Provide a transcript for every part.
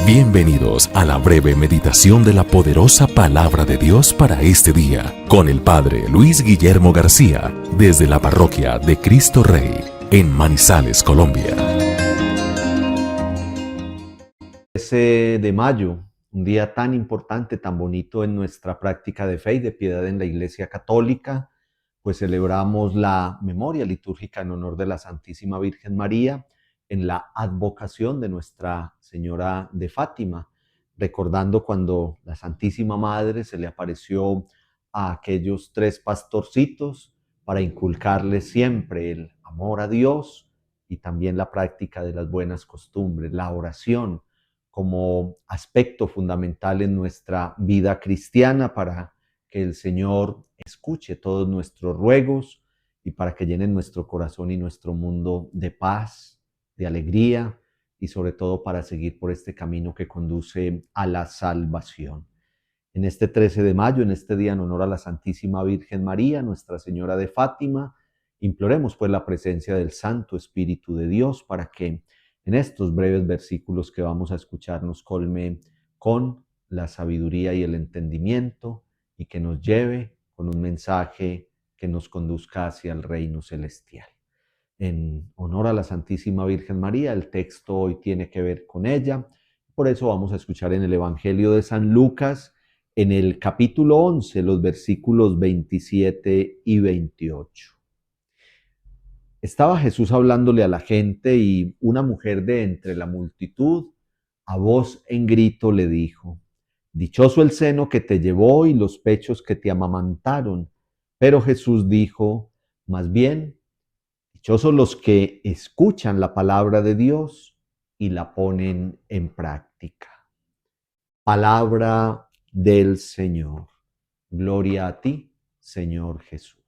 Bienvenidos a la breve meditación de la poderosa palabra de Dios para este día, con el Padre Luis Guillermo García, desde la parroquia de Cristo Rey, en Manizales, Colombia. 13 de mayo, un día tan importante, tan bonito en nuestra práctica de fe y de piedad en la Iglesia Católica, pues celebramos la memoria litúrgica en honor de la Santísima Virgen María en la advocación de Nuestra Señora de Fátima, recordando cuando la Santísima Madre se le apareció a aquellos 3 pastorcitos para inculcarles siempre el amor a Dios y también la práctica de las buenas costumbres, la oración como aspecto fundamental en nuestra vida cristiana para que el Señor escuche todos nuestros ruegos y para que llene nuestro corazón y nuestro mundo de paz, de alegría y sobre todo para seguir por este camino que conduce a la salvación. En este 13 de mayo, en este día en honor a la Santísima Virgen María, Nuestra Señora de Fátima, imploremos pues la presencia del Santo Espíritu de Dios para que en estos breves versículos que vamos a escuchar nos colme con la sabiduría y el entendimiento y que nos lleve con un mensaje que nos conduzca hacia el reino celestial. En honor a la Santísima Virgen María, el texto hoy tiene que ver con ella. Por eso vamos a escuchar en el Evangelio de San Lucas, en el capítulo 11, los versículos 27 y 28. Estaba Jesús hablándole a la gente y una mujer de entre la multitud, a voz en grito, le dijo: «Dichoso el seno que te llevó y los pechos que te amamantaron». Pero Jesús dijo: «Más bien, dichosos los que escuchan la palabra de Dios y la ponen en práctica». Palabra del Señor. Gloria a ti, Señor Jesús.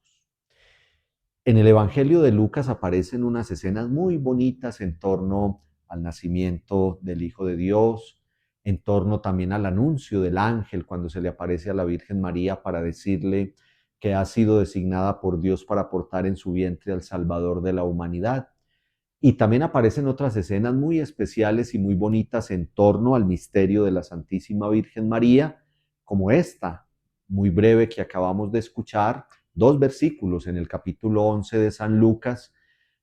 En el Evangelio de Lucas aparecen unas escenas muy bonitas en torno al nacimiento del Hijo de Dios, en torno también al anuncio del ángel cuando se le aparece a la Virgen María para decirle que ha sido designada por Dios para portar en su vientre al Salvador de la humanidad. Y también aparecen otras escenas muy especiales y muy bonitas en torno al misterio de la Santísima Virgen María, como esta, muy breve, que acabamos de escuchar, 2 versículos en el capítulo 11 de San Lucas,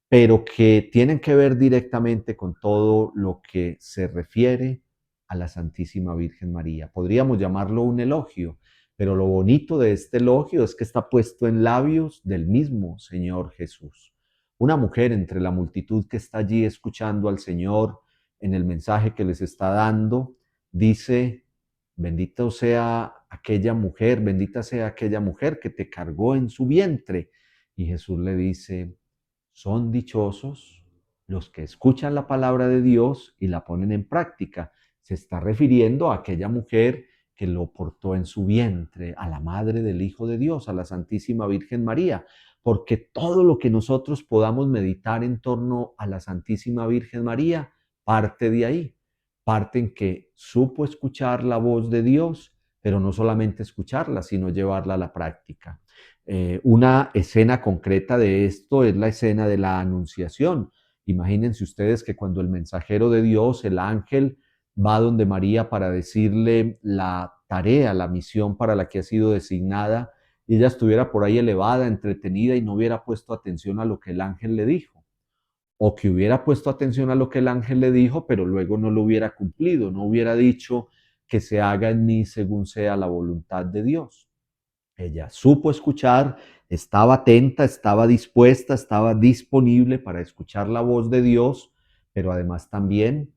pero que tienen que ver directamente con todo lo que se refiere a la Santísima Virgen María. Podríamos llamarlo un elogio, pero lo bonito de este elogio es que está puesto en labios del mismo Señor Jesús. Una mujer entre la multitud que está allí escuchando al Señor en el mensaje que les está dando, dice: bendita sea aquella mujer que te cargó en su vientre. Y Jesús le dice: son dichosos los que escuchan la palabra de Dios y la ponen en práctica. Se está refiriendo a aquella mujer que lo portó en su vientre, a la madre del Hijo de Dios, a la Santísima Virgen María, porque todo lo que nosotros podamos meditar en torno a la Santísima Virgen María parte de ahí, parte en que supo escuchar la voz de Dios, pero no solamente escucharla, sino llevarla a la práctica. Una escena concreta de esto es la escena de la Anunciación. Imagínense ustedes que cuando el mensajero de Dios, el ángel, va donde María para decirle la tarea, la misión para la que ha sido designada, y ella estuviera por ahí elevada, entretenida y no hubiera puesto atención a lo que el ángel le dijo. O que hubiera puesto atención a lo que el ángel le dijo, pero luego no lo hubiera cumplido, no hubiera dicho que se haga en mí según sea la voluntad de Dios. Ella supo escuchar, estaba atenta, estaba dispuesta, estaba disponible para escuchar la voz de Dios, pero además también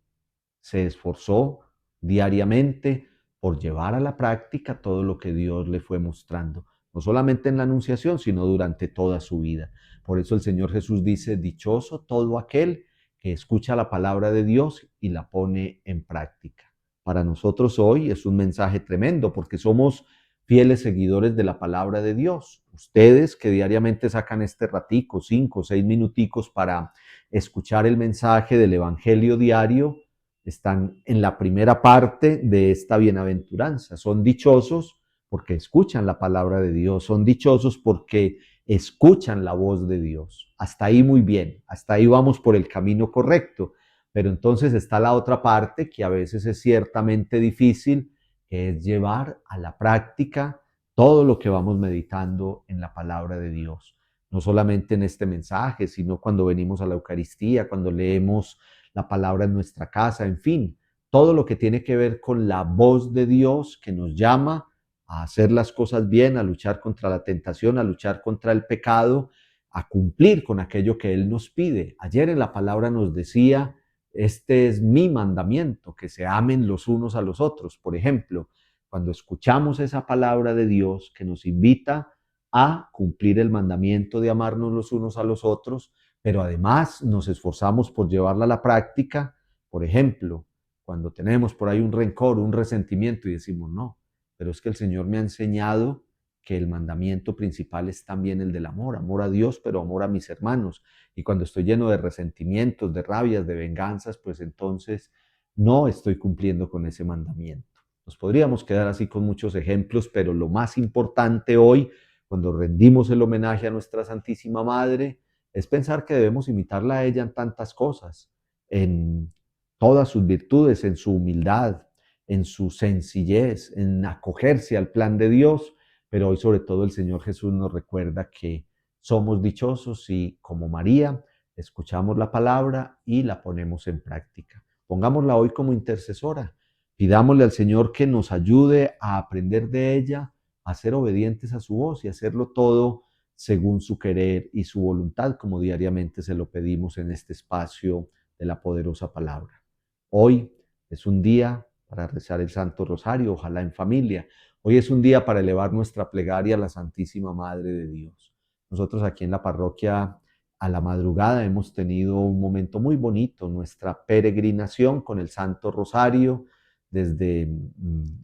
se esforzó diariamente por llevar a la práctica todo lo que Dios le fue mostrando, no solamente en la Anunciación, sino durante toda su vida. Por eso el Señor Jesús dice: dichoso todo aquel que escucha la palabra de Dios y la pone en práctica. Para nosotros hoy es un mensaje tremendo porque somos fieles seguidores de la palabra de Dios. Ustedes que diariamente sacan este ratico, 5 o 6 minuticos para escuchar el mensaje del Evangelio diario, están en la primera parte de esta bienaventuranza. Son dichosos porque escuchan la palabra de Dios, son dichosos porque escuchan la voz de Dios. Hasta ahí muy bien, hasta ahí vamos por el camino correcto. Pero entonces está la otra parte que a veces es ciertamente difícil, que es llevar a la práctica todo lo que vamos meditando en la palabra de Dios. No solamente en este mensaje, sino cuando venimos a la Eucaristía, cuando leemos la palabra en nuestra casa, en fin, todo lo que tiene que ver con la voz de Dios que nos llama a hacer las cosas bien, a luchar contra la tentación, a luchar contra el pecado, a cumplir con aquello que Él nos pide. Ayer en la palabra nos decía, este es mi mandamiento, que se amen los unos a los otros. Por ejemplo, cuando escuchamos esa palabra de Dios que nos invita a cumplir el mandamiento de amarnos los unos a los otros, pero además nos esforzamos por llevarla a la práctica. Por ejemplo, cuando tenemos por ahí un rencor, un resentimiento y decimos, no, pero es que el Señor me ha enseñado que el mandamiento principal es también el del amor, amor a Dios, pero amor a mis hermanos. Y cuando estoy lleno de resentimientos, de rabias, de venganzas, pues entonces no estoy cumpliendo con ese mandamiento. Nos podríamos quedar así con muchos ejemplos, pero lo más importante hoy, cuando rendimos el homenaje a nuestra Santísima Madre, es pensar que debemos imitarla a ella en tantas cosas, en todas sus virtudes, en su humildad, en su sencillez, en acogerse al plan de Dios, pero hoy sobre todo el Señor Jesús nos recuerda que somos dichosos si, como María, escuchamos la palabra y la ponemos en práctica. Pongámosla hoy como intercesora. Pidámosle al Señor que nos ayude a aprender de ella, a ser obedientes a su voz y hacerlo todo según su querer y su voluntad, como diariamente se lo pedimos en este espacio de la poderosa palabra. Hoy es un día para rezar el Santo Rosario, ojalá en familia. Hoy es un día para elevar nuestra plegaria a la Santísima Madre de Dios. Nosotros aquí en la parroquia a la madrugada hemos tenido un momento muy bonito, nuestra peregrinación con el Santo Rosario desde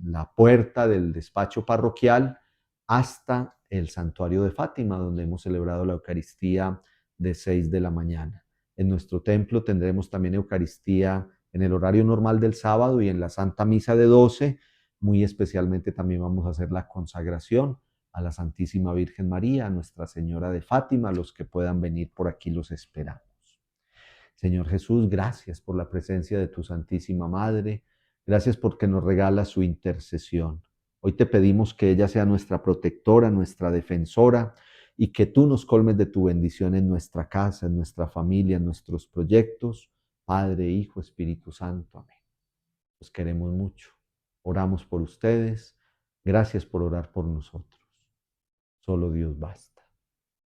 la puerta del despacho parroquial hasta el santuario de Fátima, donde hemos celebrado la Eucaristía de 6 de la mañana. En nuestro templo tendremos también Eucaristía en el horario normal del sábado y en la Santa Misa de 12, muy especialmente también vamos a hacer la consagración a la Santísima Virgen María, a Nuestra Señora de Fátima. Los que puedan venir por aquí los esperamos. Señor Jesús, gracias por la presencia de tu Santísima Madre. Gracias porque nos regala su intercesión. Hoy te pedimos que ella sea nuestra protectora, nuestra defensora, y que tú nos colmes de tu bendición en nuestra casa, en nuestra familia, en nuestros proyectos. Padre, Hijo, Espíritu Santo. Amén. Los queremos mucho. Oramos por ustedes. Gracias por orar por nosotros. Solo Dios basta.